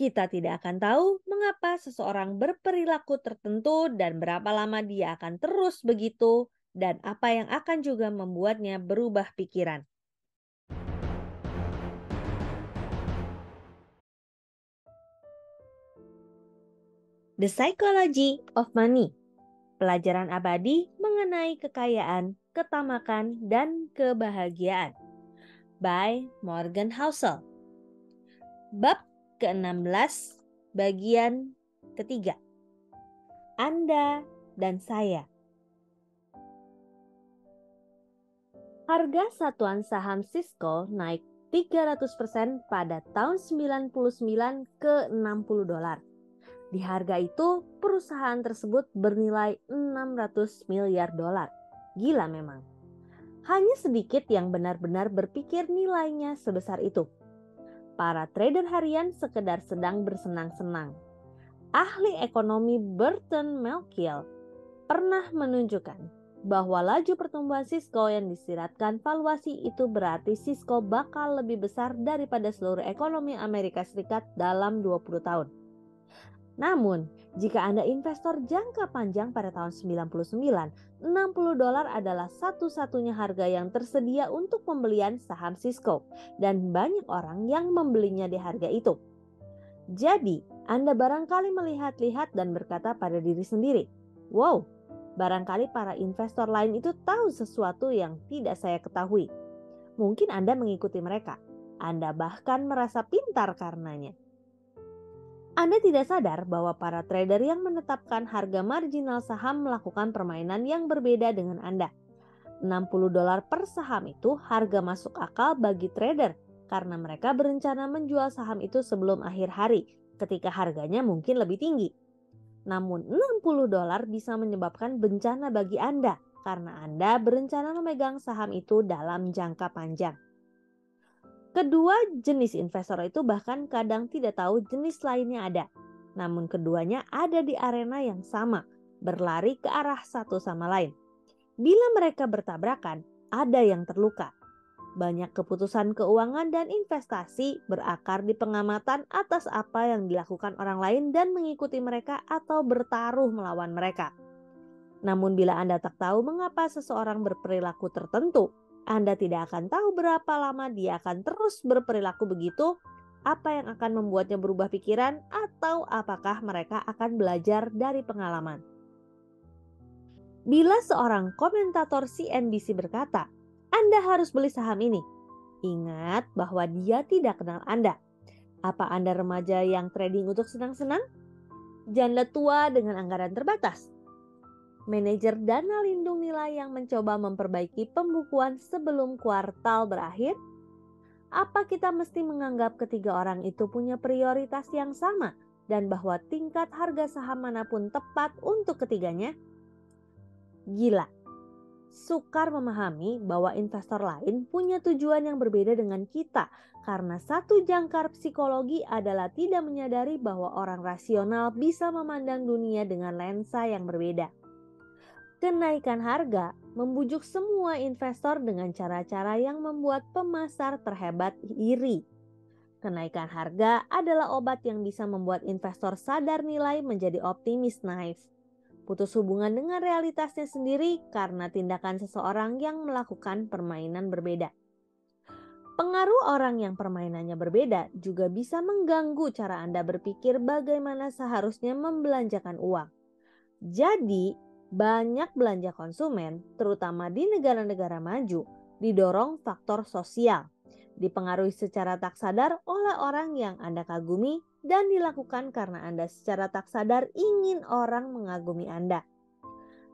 Kita tidak akan tahu mengapa seseorang berperilaku tertentu dan berapa lama dia akan terus begitu, dan apa yang akan juga membuatnya berubah pikiran. The Psychology of Money, pelajaran abadi mengenai kekayaan, ketamakan, dan kebahagiaan, by Morgan Housel. Bab ke-16, bagian ketiga. Anda dan saya. Harga satuan saham Cisco naik 300% pada tahun 99 ke $60. Di harga itu, perusahaan tersebut bernilai 600 miliar dolar. Gila memang. Hanya sedikit yang benar-benar berpikir nilainya sebesar itu. Para trader harian sekedar sedang bersenang-senang. Ahli ekonomi Burton Malkiel pernah menunjukkan bahwa laju pertumbuhan Cisco yang disiratkan valuasi itu berarti Cisco bakal lebih besar daripada seluruh ekonomi Amerika Serikat dalam 20 tahun. Namun, jika Anda investor jangka panjang pada tahun 99, $60 adalah satu-satunya harga yang tersedia untuk pembelian saham Cisco, dan banyak orang yang membelinya di harga itu. Jadi, Anda barangkali melihat-lihat dan berkata pada diri sendiri, "Wow, barangkali para investor lain itu tahu sesuatu yang tidak saya ketahui." Mungkin Anda mengikuti mereka. Anda bahkan merasa pintar karenanya. Anda tidak sadar bahwa para trader yang menetapkan harga marginal saham melakukan permainan yang berbeda dengan Anda. $60 per saham itu harga masuk akal bagi trader karena mereka berencana menjual saham itu sebelum akhir hari ketika harganya mungkin lebih tinggi. Namun $60 bisa menyebabkan bencana bagi Anda karena Anda berencana memegang saham itu dalam jangka panjang. Kedua jenis investor itu bahkan kadang tidak tahu jenis lainnya ada. Namun keduanya ada di arena yang sama, berlari ke arah satu sama lain. Bila mereka bertabrakan, ada yang terluka. Banyak keputusan keuangan dan investasi berakar di pengamatan atas apa yang dilakukan orang lain dan mengikuti mereka atau bertaruh melawan mereka. Namun bila Anda tak tahu mengapa seseorang berperilaku tertentu, Anda tidak akan tahu berapa lama dia akan terus berperilaku begitu, apa yang akan membuatnya berubah pikiran, atau apakah mereka akan belajar dari pengalaman. Bila seorang komentator CNBC berkata, "Anda harus beli saham ini," ingat bahwa dia tidak kenal Anda. Apa Anda remaja yang trading untuk senang-senang? Janda tua dengan anggaran terbatas? Manajer dana lindung nilai yang mencoba memperbaiki pembukuan sebelum kuartal berakhir? Apa kita mesti menganggap ketiga orang itu punya prioritas yang sama dan bahwa tingkat harga saham manapun tepat untuk ketiganya? Gila. Sukar memahami bahwa investor lain punya tujuan yang berbeda dengan kita karena satu jangkar psikologi adalah tidak menyadari bahwa orang rasional bisa memandang dunia dengan lensa yang berbeda. Kenaikan harga membujuk semua investor dengan cara-cara yang membuat pemasar terhebat iri. Kenaikan harga adalah obat yang bisa membuat investor sadar nilai menjadi optimis naif. Putus hubungan dengan realitasnya sendiri karena tindakan seseorang yang melakukan permainan berbeda. Pengaruh orang yang permainannya berbeda juga bisa mengganggu cara Anda berpikir bagaimana seharusnya membelanjakan uang. Jadi, banyak belanja konsumen, terutama di negara-negara maju, didorong faktor sosial, dipengaruhi secara tak sadar oleh orang yang Anda kagumi dan dilakukan karena Anda secara tak sadar ingin orang mengagumi Anda.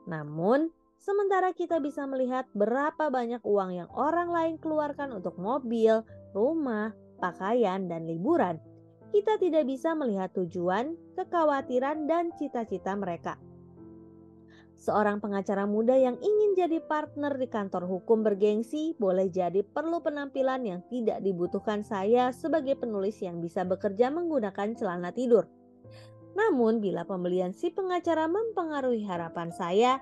Namun, sementara kita bisa melihat berapa banyak uang yang orang lain keluarkan untuk mobil, rumah, pakaian, dan liburan, kita tidak bisa melihat tujuan, kekhawatiran, dan cita-cita mereka. Seorang pengacara muda yang ingin jadi partner di kantor hukum bergengsi boleh jadi perlu penampilan yang tidak dibutuhkan saya sebagai penulis yang bisa bekerja menggunakan celana tidur. Namun bila pembelian si pengacara mempengaruhi harapan saya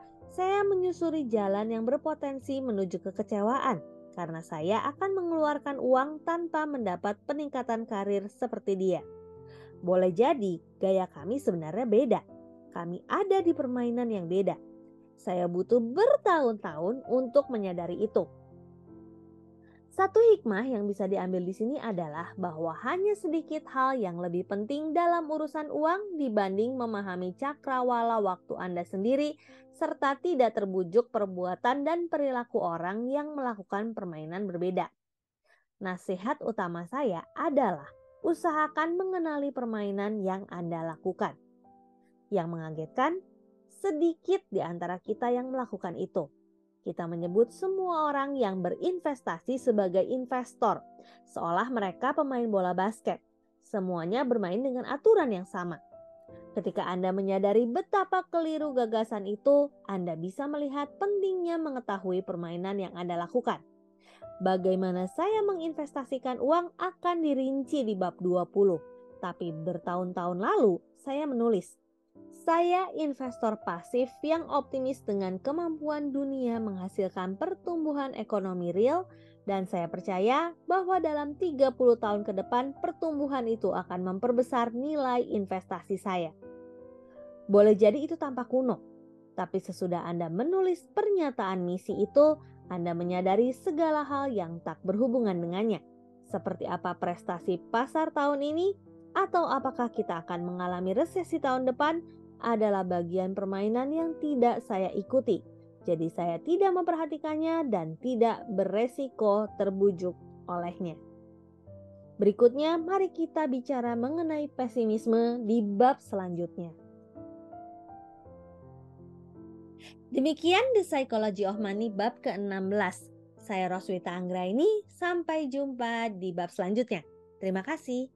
menyusuri jalan yang berpotensi menuju kekecewaan karena saya akan mengeluarkan uang tanpa mendapat peningkatan karir seperti dia. Boleh jadi gaya kami sebenarnya beda. Kami ada di permainan yang beda. Saya butuh bertahun-tahun untuk menyadari itu. Satu hikmah yang bisa diambil di sini adalah bahwa hanya sedikit hal yang lebih penting dalam urusan uang dibanding memahami cakrawala waktu Anda sendiri serta tidak terbujuk perbuatan dan perilaku orang yang melakukan permainan berbeda. Nasihat utama saya adalah usahakan mengenali permainan yang Anda lakukan. Yang mengagetkan, sedikit di antara kita yang melakukan itu. Kita menyebut semua orang yang berinvestasi sebagai investor, seolah mereka pemain bola basket. Semuanya bermain dengan aturan yang sama. Ketika Anda menyadari betapa keliru gagasan itu, Anda bisa melihat pentingnya mengetahui permainan yang Anda lakukan. Bagaimana saya menginvestasikan uang akan dirinci di bab 20. Tapi bertahun-tahun lalu, saya menulis, saya investor pasif yang optimis dengan kemampuan dunia menghasilkan pertumbuhan ekonomi real dan saya percaya bahwa dalam 30 tahun ke depan pertumbuhan itu akan memperbesar nilai investasi saya. Boleh jadi itu tampak kuno, tapi sesudah Anda menulis pernyataan misi itu, Anda menyadari segala hal yang tak berhubungan dengannya. Seperti apa prestasi pasar tahun ini, atau apakah kita akan mengalami resesi tahun depan, adalah bagian permainan yang tidak saya ikuti. Jadi saya tidak memperhatikannya dan tidak beresiko terbujuk olehnya. Berikutnya, mari kita bicara mengenai pesimisme di bab selanjutnya. Demikian The Psychology of Money bab ke-16. Saya Roswita Anggraini, sampai jumpa di bab selanjutnya. Terima kasih.